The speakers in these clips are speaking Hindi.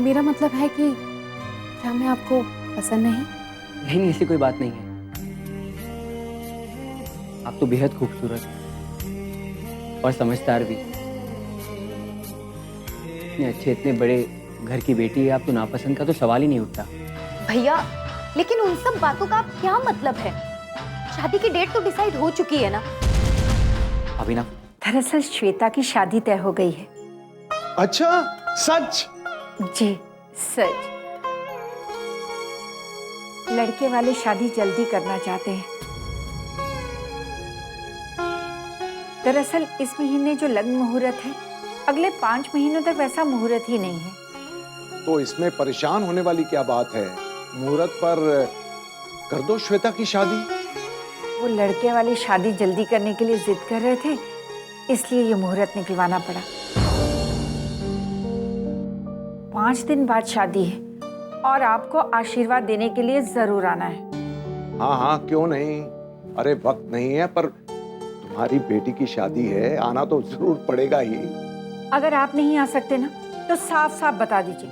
मेरा मतलब है कि क्या मैं आपको पसंद नहीं? नहीं नहीं, ऐसी कोई बात नहीं है। आप तो बेहद खूबसूरत और समझदार भी। इतने अच्छे इतने बड़े घर की बेटी है आप, तो नापसंद का तो सवाल ही नहीं उठता। भैया, लेकिन उन सब बातों का क्या मतलब है? शादी की डेट तो डिसाइड हो चुकी है ना। अभिनव, दरअसल श्वेता की शादी तय हो गई है। अच्छा, सच? जी सच। लड़के वाले शादी जल्दी करना चाहते हैं। दरअसल इस महीने जो लग्न मुहूर्त है, अगले 5 महीनों तक वैसा मुहूर्त ही नहीं है। तो इसमें परेशान होने वाली क्या बात है? मुहूर्त पर कर दो श्वेता की शादी। वो लड़के वाली शादी जल्दी करने के लिए जिद कर रहे थे, इसलिए ये मुहूर्त निकलवाना पड़ा। 5 दिन बाद शादी है और आपको आशीर्वाद देने के लिए जरूर आना है। हाँ हाँ, क्यों नहीं। अरे वक्त नहीं है, पर तुम्हारी बेटी की शादी है, आना तो जरूर पड़ेगा ही। अगर आप नहीं आ सकते ना, तो साफ साफ बता दीजिए,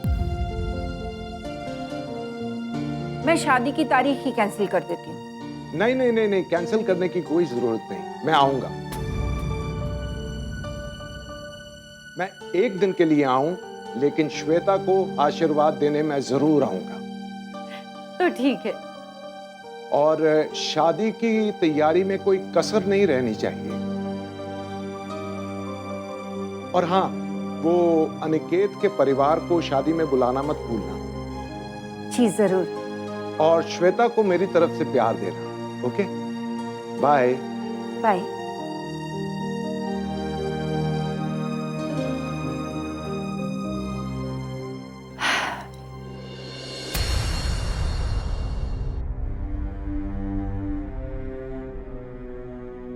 मैं शादी की तारीख ही कैंसिल कर देती हूँ। नहीं नहीं नहीं नहीं, कैंसिल करने की कोई जरूरत नहीं, मैं आऊंगा। मैं 1 दिन के लिए आऊं, लेकिन श्वेता को आशीर्वाद देने मैं जरूर आऊंगा। तो ठीक है। और शादी की तैयारी में कोई कसर नहीं रहनी चाहिए। और हाँ, वो अनिकेत के परिवार को शादी में बुलाना मत भूलना। जी जरूर। और श्वेता को मेरी तरफ से प्यार देना। Okay, bye bye.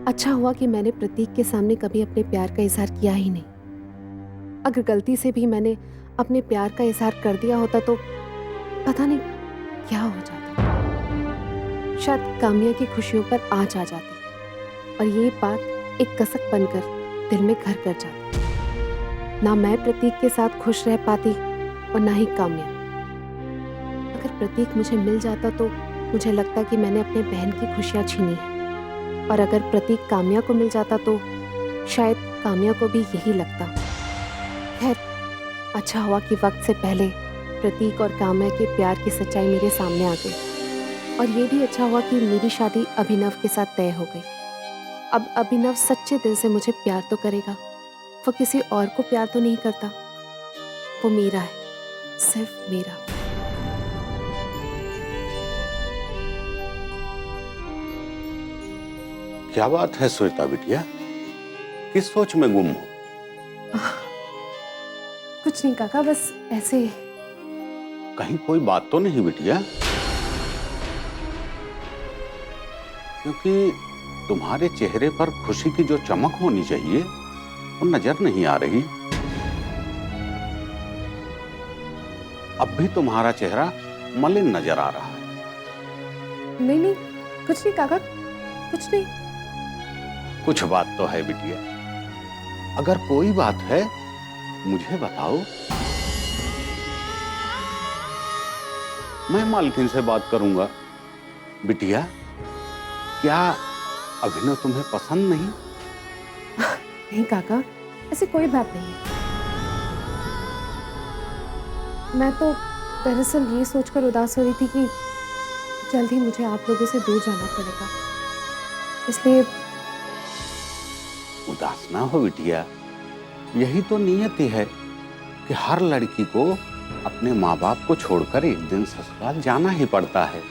अच्छा हुआ कि मैंने प्रतीक के सामने कभी अपने प्यार का इजहार किया ही नहीं। अगर गलती से भी मैंने अपने प्यार का इजहार कर दिया होता तो पता नहीं क्या हो जाता। शायद काम्या की खुशियों पर आँच आ जाती और ये बात एक कसक बनकर दिल में घर कर जाती। ना मैं प्रतीक के साथ खुश रह पाती और ना ही काम्या। अगर प्रतीक मुझे मिल जाता तो मुझे लगता कि मैंने अपने बहन की खुशियाँ छीनी है, और अगर प्रतीक काम्या को मिल जाता तो शायद काम्या को भी यही लगता। खैर, अच्छा हुआ कि वक्त से पहले प्रतीक और काम्या के प्यार की सच्चाई मेरे सामने आ गई, और ये भी अच्छा हुआ कि मेरी शादी अभिनव के साथ तय हो गई। अब अभिनव सच्चे दिल से मुझे प्यार तो करेगा, वो किसी और को प्यार तो नहीं करता। वो मेरा है, सिर्फ मेरा। क्या बात है श्वेता बिटिया, किस सोच में गुम हो? कुछ नहीं काका, बस ऐसे। कहीं कोई बात तो नहीं बिटिया? क्योंकि तुम्हारे चेहरे पर खुशी की जो चमक होनी चाहिए वो नजर नहीं आ रही। अब भी तुम्हारा चेहरा मलिन नजर आ रहा है। नहीं नहीं, कुछ नहीं काका, कुछ नहीं। कुछ बात तो है बिटिया, अगर कोई बात है मुझे बताओ, मैं मालकिन से बात करूंगा। बिटिया, क्या अभिनव तुम्हें पसंद नहीं? नहीं काका, ऐसी कोई बात नहीं है। मैं तो दरअसल ये सोचकर उदास हो रही थी कि जल्द ही मुझे आप लोगों से दूर जाना पड़ेगा, इसलिए। उदास ना हो बिटिया, यही तो नियति है कि हर लड़की को अपने माँ बाप को छोड़कर एक दिन ससुराल जाना ही पड़ता है।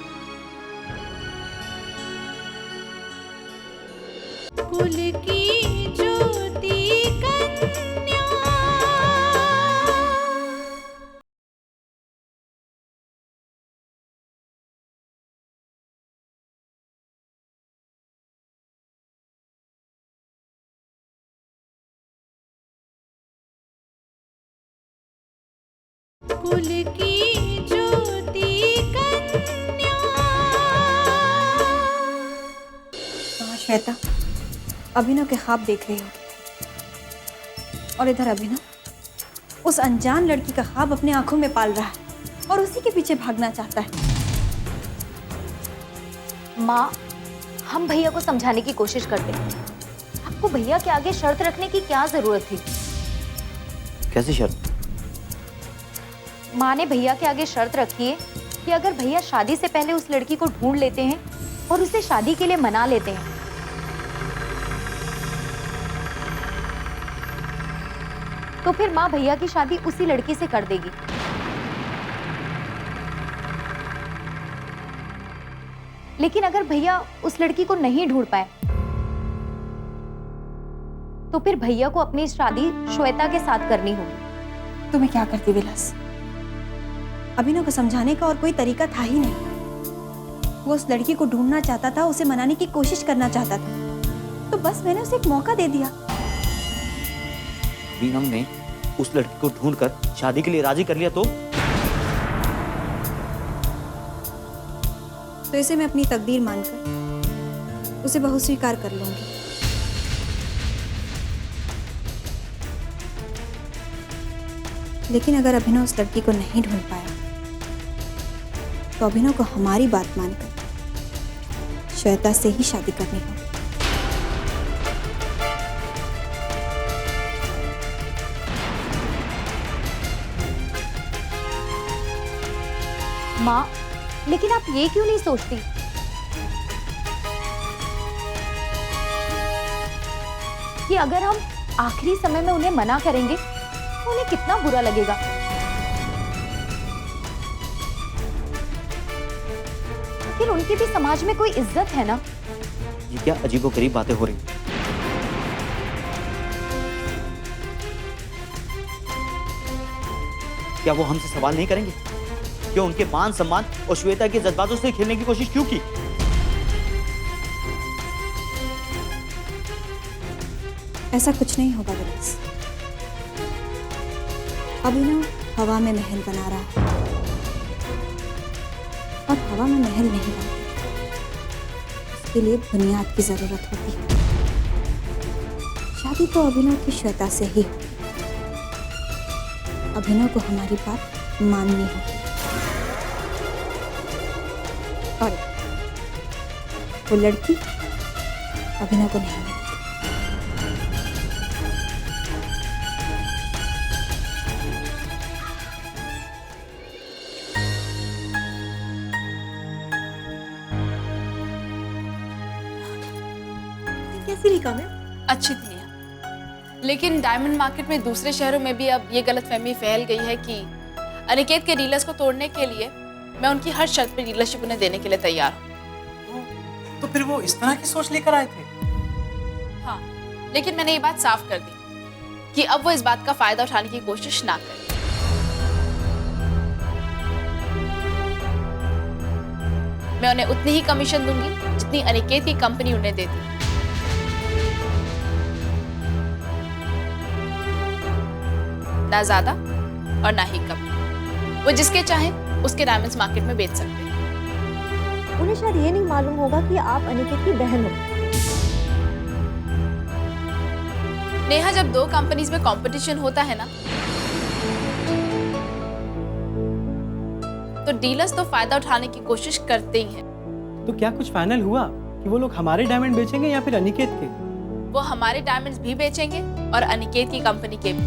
कुल की ज्योति कन्या। कुल की ज्योति कन्या। हाँ श्वेता, अभिनव के ख्वाब देख रही हो। और इधर अभिनव उस अनजान लड़की का ख्वाब अपने आंखों में पाल रहा है और उसी के पीछे भागना चाहता है। माँ, हम भैया को समझाने की कोशिश करते हैं। आपको भैया के आगे शर्त रखने की क्या जरूरत थी? कैसी शर्त? माँ ने भैया के आगे शर्त रखी है कि अगर भैया शादी से पहले उस लड़की को ढूंढ लेते हैं और उसे शादी के लिए मना लेते हैं, तो फिर माँ भैया की शादी उसी लड़की से कर देगी। लेकिन अगर भैया उस लड़की को नहीं ढूंढ पाए, तो फिर भैया को अपनी शादी श्वेता के साथ करनी होगी। तो मैं क्या करती विलास? अभिनव को समझाने का और कोई तरीका था ही नहीं। वो उस लड़की को ढूंढना चाहता था, उसे मनाने की कोशिश करना चाहता था, तो बस मैंने उसे एक मौका दे दिया। अभिनव ने उस लड़की को ढूंढकर शादी के लिए राजी कर लिया तो इसे मैं अपनी तकदीर मानकर उसे बहू स्वीकार कर लूंगी। लेकिन अगर अभिनव उस लड़की को नहीं ढूंढ पाया, तो अभिनव को हमारी बात मानकर श्वेता से ही शादी करनी होगी। माँ, लेकिन आप ये क्यों नहीं सोचती कि अगर हम आखिरी समय में उन्हें मना करेंगे तो उन्हें कितना बुरा लगेगा? फिर उनकी भी समाज में कोई इज्जत है ना। ये क्या अजीबोगरीब बातें हो रही? क्या वो हमसे सवाल नहीं करेंगे? क्यों उनके मान सम्मान और श्वेता के जज्बातों से खेलने की कोशिश क्यों की? ऐसा कुछ नहीं होगा विलास। अभिनव हवा में महल बना रहा है और हवा में महल नहीं बनता, इसके लिए बुनियाद की जरूरत होती है। शादी तो अभिनव की श्वेता से ही होगी। अभिनव को हमारी बात माननी होगी और वो लड़की अभिनव को नहीं मिलेगी। कैसी रही काव्या? अच्छी थी नेहा। लेकिन डायमंड मार्केट में दूसरे शहरों में भी अब ये गलतफहमी फैल गई है कि अनिकेत के डीलर्स को तोड़ने के लिए मैं उनकी हर शर्त पे डीलरशिप उन्हें देने के लिए तैयार हूँ। तो फिर वो इस तरह की सोच लेकर आए थे? हाँ, लेकिन मैंने ये बात साफ कर दी कि अब वो इस बात का फायदा उठाने की कोशिश ना करें। मैं उन्हें उतनी ही कमीशन दूंगी जितनी अनिकेत की कंपनी उन्हें देती। ना ज्यादा और ना ही कम। वो जिसके चाहे उसके डायमंड्स मार्केट में बेच सकते हैं। उन्हें शायद ये नहीं मालूम होगा कि आप अनिकेत की बहन हो। नेहा, जब दो कंपनीज में कंपटीशन होता है ना, तो डीलर्स तो फायदा उठाने की कोशिश करते ही हैं। तो क्या कुछ फाइनल हुआ कि वो लोग हमारे डायमंड बेचेंगे या फिर अनिकेत के? वो हमारे डायमंड्स भी बेचेंगे और अनिकेत की कंपनी के भी।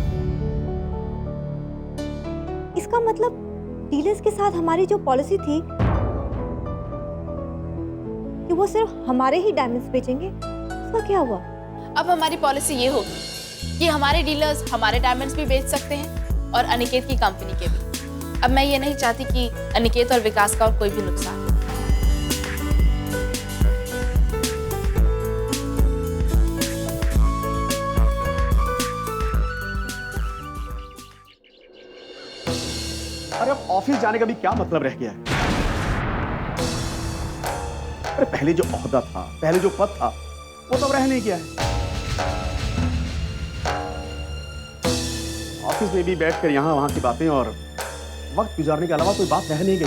इसका मतलब डीलर्स के साथ हमारी जो पॉलिसी थी कि वो सिर्फ हमारे ही डायमंड्स बेचेंगे, उसका क्या हुआ? अब हमारी पॉलिसी ये होगी कि हमारे डीलर्स हमारे डायमंड्स भी बेच सकते हैं और अनिकेत की कंपनी के भी। अब मैं ये नहीं चाहती कि अनिकेत और विकास का और कोई भी नुकसान हो। अरे अब ऑफिस जाने का भी क्या मतलब रह गया है? अरे पहले जो ओहदा था, पहले जो पद था, वो तो अब रह नहीं गया है। ऑफिस में भी बैठकर यहां वहां की बातें और वक्त गुजारने के अलावा कोई बात रह नहीं गई।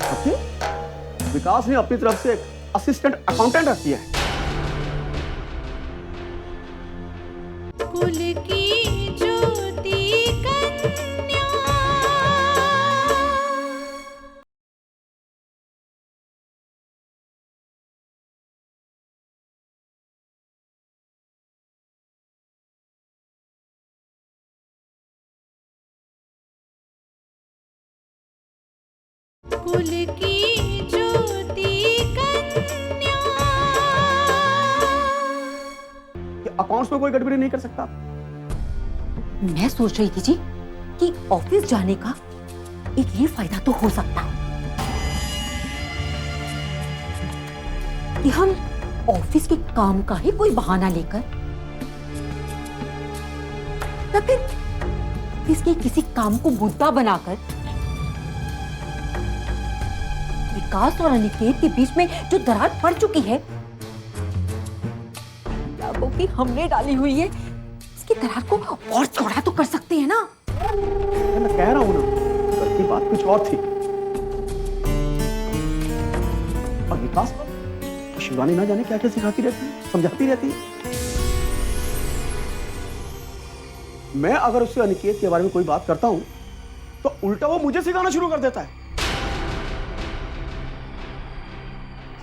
अब विकास ने अपनी तरफ से असिस्टेंट अकाउंटेंट रख दिया है। कुल की ज्योति कन्या। कुल की ज्योति कन्या। अकाउंट्स में कोई गड़बड़ी नहीं कर सकता? मैं सोच रही थी जी कि ऑफिस जाने का एक ये फायदा तो हो सकता है कि हम ऑफिस के काम का ही कोई बहाना लेकर या फिर ऑफिस के किसी काम को मुद्दा बनाकर विकास और अनिकेत के बीच में जो दरार पड़ चुकी है, यादों की हमने डाली हुई है, इसकी दरार को और चौड़ा तो कर सकते हैं ना। मैं कह रहा हूं ना, कल की बात कुछ और थी। और विकास शिवानी ना जाने क्या क्या सिखाती रहती है, समझाती रहती है। मैं अगर उससे अनिकेत के बारे में कोई बात करता हूं तो उल्टा वो मुझे सिखाना शुरू कर देता है।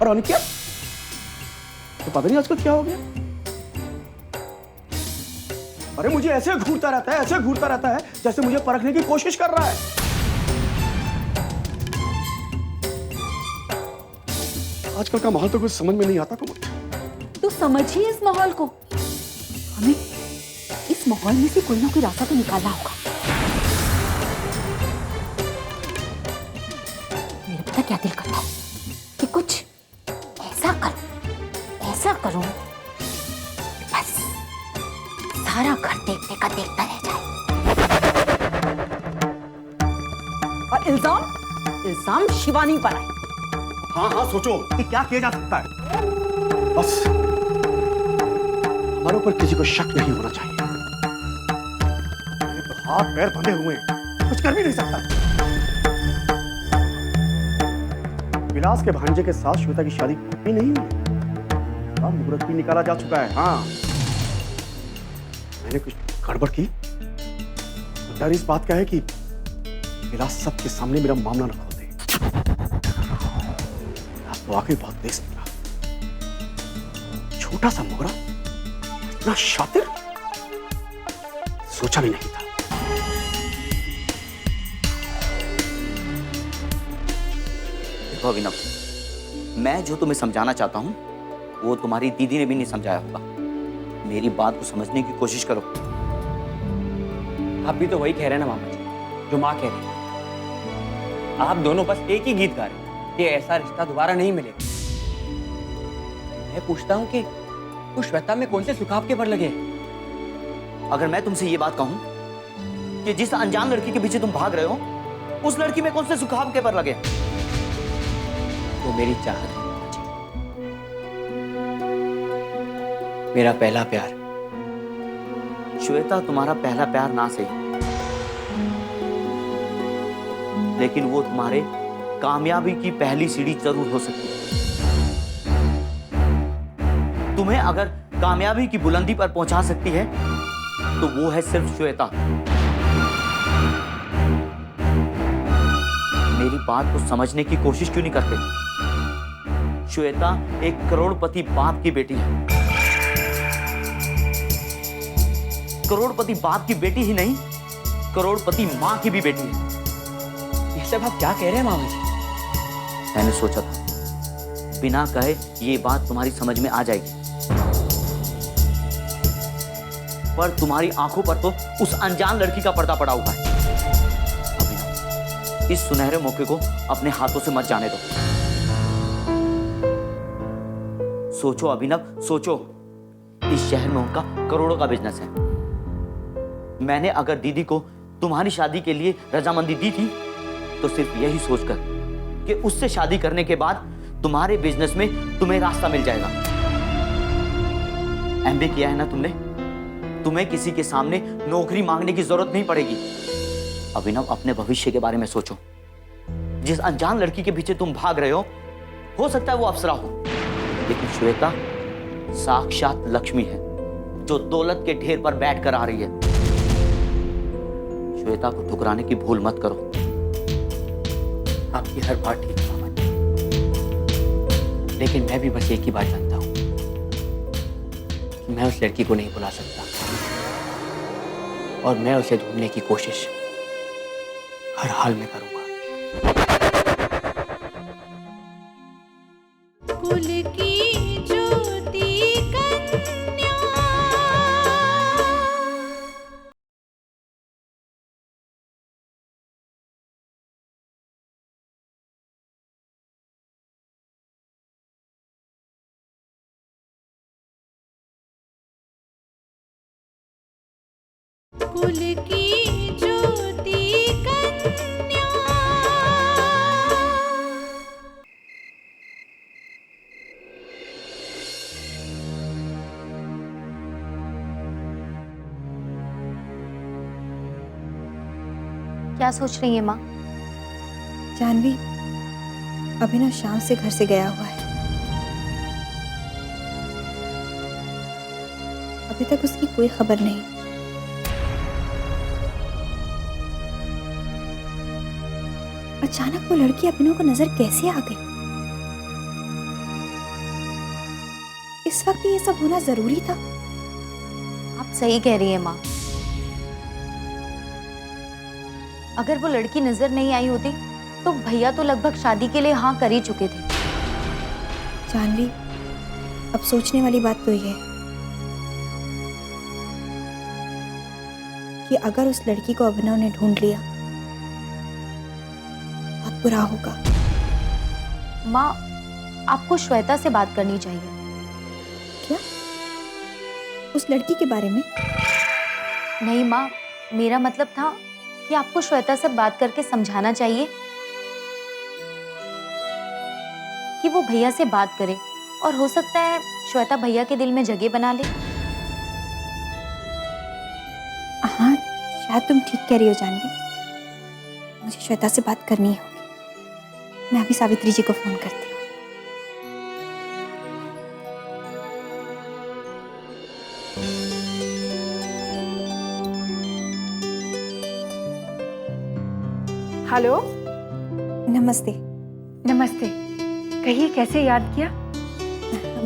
और अनिकेत तो पता नहीं आजकल क्या हो गया। अरे मुझे ऐसे घूरता रहता है, ऐसे घूरता रहता है जैसे मुझे परखने की कोशिश कर रहा है। आजकल का माहौल तो कुछ समझ में नहीं आता कोमल। तो समझिए इस माहौल को, हमें इस माहौल में से कोई ना कोई रास्ता तो निकालना होगा। मेरा पता क्या दिल करता है कि कुछ ऐसा करूं बस सारा घर देखने का देखता रह जाए और इल्जाम शिवानी पर आए। हाँ हाँ सोचो कि क्या किया जा सकता है। बस हमारे ऊपर किसी को शक नहीं होना चाहिए। ये तो हाथ पैर बंधे हुए हैं, कुछ कर भी नहीं सकता। विलास के भांजे के साथ श्वेता की शादी भी नहीं हुई, मुहूर्त भी निकाला जा चुका है। हाँ मैंने कुछ गड़बड़ की, डर इस बात का है कि विलास सबके सामने मेरा मामला न खोल दे। तो वाकई बहुत तेज निकला, छोटा सा मोहरा इतना शातिर सोचा भी नहीं था। देखो अभिनव, मैं जो तुम्हें समझाना चाहता हूं वो तुम्हारी दीदी ने भी नहीं समझाया होगा। मेरी बात को समझने की कोशिश करो। आप भी तो वही कह रहे हैं ना मामा जी, जो माँ कह रही है। आप दोनों बस एक ही गीत गा रहे हैं कि ऐसा रिश्ता दोबारा नहीं मिलेगा। मैं पूछता हूँ कि उस श्वेता में कौन से सुख आपके पर लगे? अगर मैं तुमसे ये बात कहूं कि जिस अनजान लड़की के पीछे तुम भाग रहे हो, उस लड़की में कौन से सुख आपके पर लगे? वो मेरी चाहत है, मेरा पहला प्यार। श्वेता तुम्हारा पहला प्यार ना सही, लेकिन वो तुम्हारे कामयाबी की पहली सीढ़ी जरूर हो सकती है। तुम्हें अगर कामयाबी की बुलंदी पर पहुंचा सकती है तो वो है सिर्फ श्वेता। मेरी बात को समझने की कोशिश क्यों नहीं करते? श्वेता एक करोड़पति बाप की बेटी है। करोड़पति बाप की बेटी ही नहीं, करोड़पति मां की भी बेटी है। ये सब आप क्या कह रहे हैं मामा जी? मैंने सोचा था बिना कहे ये बात तुम्हारी समझ में आ जाएगी, पर तुम्हारी आंखों पर तो उस अनजान लड़की का पर्दा पड़ा हुआ है। अभिनव, इस सुनहरे मौके को अपने हाथों से मत जाने दो। सोचो अभिनव, सोचो। इस शहर में उनका करोड़ों का बिजनेस है। मैंने अगर दीदी को तुम्हारी शादी के लिए रजामंदी दी थी तो सिर्फ यही सोचकर कि उससे शादी करने के बाद तुम्हारे बिजनेस में तुम्हें रास्ता मिल जाएगा। एमबीए किया है ना तुमने, तुम्हें किसी के सामने नौकरी मांगने की जरूरत नहीं पड़ेगी। अभिनव, अपने भविष्य के बारे में सोचो। जिस अनजान लड़की के पीछे तुम भाग रहे हो सकता है वो अप्सरा हो, लेकिन श्वेता साक्षात लक्ष्मी है। जो दौलत के ढेर पर बैठ कर आ रही है। श्वेता को ठुकराने की भूल मत करो। आपकी हर बात ठीक है मामा जी, लेकिन मैं भी बस एक ही बात जानता हूँ कि मैं उस लड़की को नहीं बुला सकता, और मैं उसे ढूंढने की कोशिश हर हाल में करूंगा। कुल की ज्योति कन्या। कुल की ज्योति कन्या। क्या सोच रही है माँ? जानवी, अभिनव शाम से घर से गया हुआ है। अभी तक उसकी कोई खबर नहीं। अचानक वो लड़की अभिनव को नजर कैसे आ गई? इस वक्त ये सब होना जरूरी था। आप सही कह रही है माँ। अगर वो लड़की नजर नहीं आई होती तो भैया तो लगभग शादी के लिए हाँ कर ही चुके थे। जानवी, अब सोचने वाली बात तो ये है कि अगर उस लड़की को अभिनव ने ढूंढ लिया, बहुत बुरा होगा। माँ, आपको श्वेता से बात करनी चाहिए। क्या? उस लड़की के बारे में? नहीं माँ, मेरा मतलब था कि आपको श्वेता से बात करके समझाना चाहिए कि वो भैया से बात करे, और हो सकता है श्वेता भैया के दिल में जगह बना ले। हाँ, शायद तुम ठीक कह रही हो जानवी। मुझे श्वेता से बात करनी होगी। मैं अभी सावित्री जी को फोन करती हूँ। हेलो। नमस्ते। नमस्ते। कहिए, कैसे याद किया?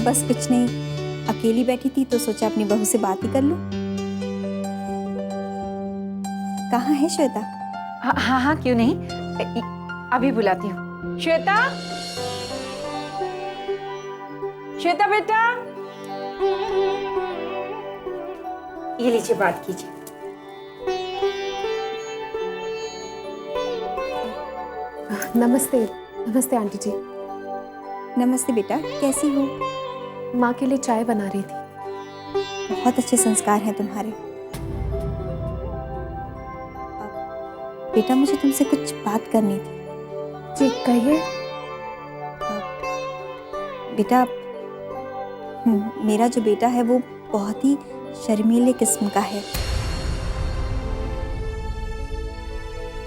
बस कुछ नहीं, अकेली बैठी थी तो सोचा अपनी बहू से बात ही कर लूं। कहाँ है श्वेता? हाँ हाँ, क्यों नहीं, अभी बुलाती हूँ। श्वेता, श्वेता बेटा, ये लीजिए, बात कीजिए। नमस्ते। नमस्ते आंटी जी। नमस्ते बेटा, कैसी हो? माँ के लिए चाय बना रही थी। बहुत अच्छे संस्कार हैं तुम्हारे। बेटा, मुझे तुमसे कुछ बात करनी थी। जी कहिए। बेटा, मेरा जो बेटा है वो बहुत ही शर्मीले किस्म का है,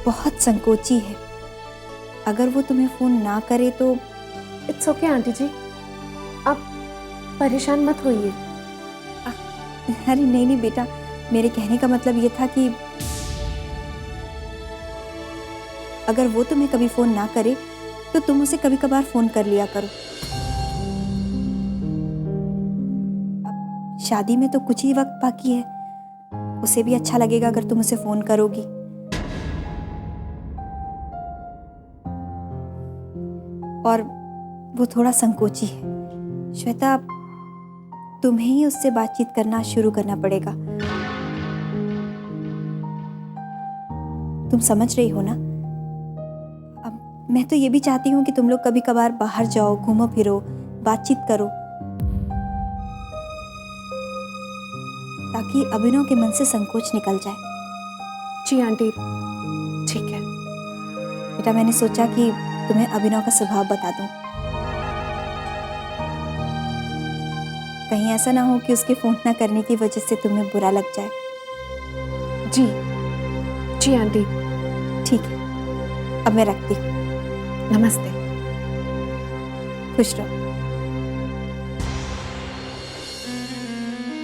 बहुत संकोची है। अगर वो तुम्हें फोन ना करे तो। इट्स ओके आंटी जी, आप परेशान मत होइए। अरे नहीं नहीं बेटा, मेरे कहने का मतलब ये था कि अगर वो तुम्हें कभी फोन ना करे तो तुम उसे कभी कभार फोन कर लिया करो। अब शादी में तो कुछ ही वक्त बाकी है, उसे भी अच्छा लगेगा अगर तुम उसे फोन करोगी। और वो थोड़ा संकोची है। श्वेता, तुम्हें ही उससे बातचीत करना शुरू करना पड़ेगा। तुम समझ रही हो ना? अब मैं तो ये भी चाहती हूँ कि तुम लोग कभी कभार बाहर जाओ, घूमो फिरो, बातचीत करो, ताकि अभिनव के मन से संकोच निकल जाए। जी आंटी, ठीक है। बेटा, मैंने सोचा कि तुम्हें अभिनव का स्वभाव बता दूं। कहीं ऐसा ना हो कि उसके फोन ना करने की वजह से तुम्हें बुरा लग जाए। जी जी आंटी। ठीक है, अब मैं रखती हूँ। नमस्ते। खुश रहो।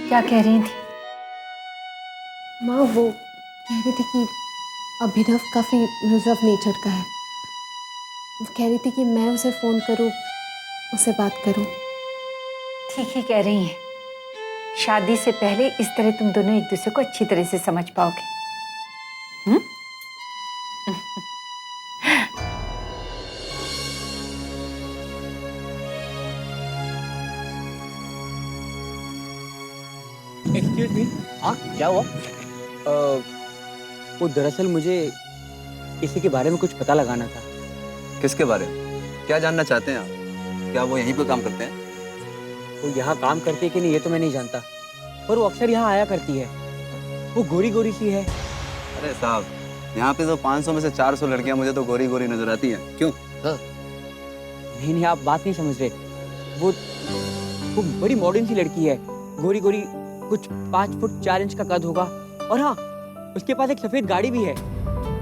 क्या कह रही थी? माँ वो कह रही थी कि अभिनव काफ़ी रिजर्व नेचर का है। वो कह रही थी कि मैं उसे फ़ोन करूँ, उससे बात करूँ। ठीक ही कह रही हैं। शादी से पहले इस तरह तुम दोनों एक दूसरे को अच्छी तरह से समझ पाओगे। Excuse me. हाँ क्या हुआ? वो दरअसल मुझे किसी के बारे में कुछ पता लगाना था। किसके बारे में? क्या जानना चाहते हैं आप? क्या वो यहीं पे काम करते हैं? वो यहाँ काम करती है कि नहीं ये तो मैं नहीं जानता, पर वो अक्सर यहाँ आया करती है। वो गोरी गोरी सी है। अरे साहब, यहाँ पे तो 500 में से 400 लड़कियां मुझे तो गोरी गोरी नजर आती हैं। क्यों? हाँ। नहीं नहीं, आप बात नहीं समझ रहे। वो बड़ी मॉडर्न सी लड़की है, गोरी गोरी, कुछ 5 फुट 4 इंच का कद होगा। और हाँ, उसके पास एक सफेद गाड़ी भी है।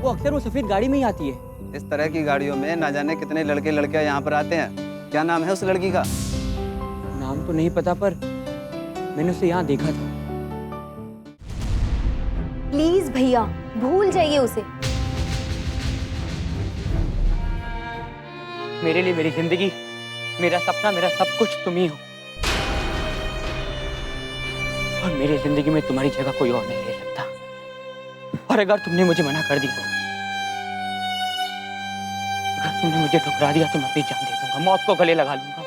वो अक्सर वो सफेद गाड़ी में ही आती है। इस तरह की गाड़ियों में ना जाने कितने लड़के लड़कियां यहाँ पर आते हैं। क्या नाम है उस लड़की का? नाम तो नहीं पता, पर मैंने उसे यहाँ देखा था। प्लीज भैया भूल जाइए उसे। मेरे लिए मेरी जिंदगी, मेरा सपना, मेरा सब कुछ तुम ही हो। और मेरी जिंदगी में तुम्हारी जगह कोई और नहीं ले सकता। और अगर तुमने मुझे मना कर दिया, अगर तुमने मुझे ठुकरा दिया, तो मैं अपनी जान दे दूंगा, मौत को गले लगा लूंगा।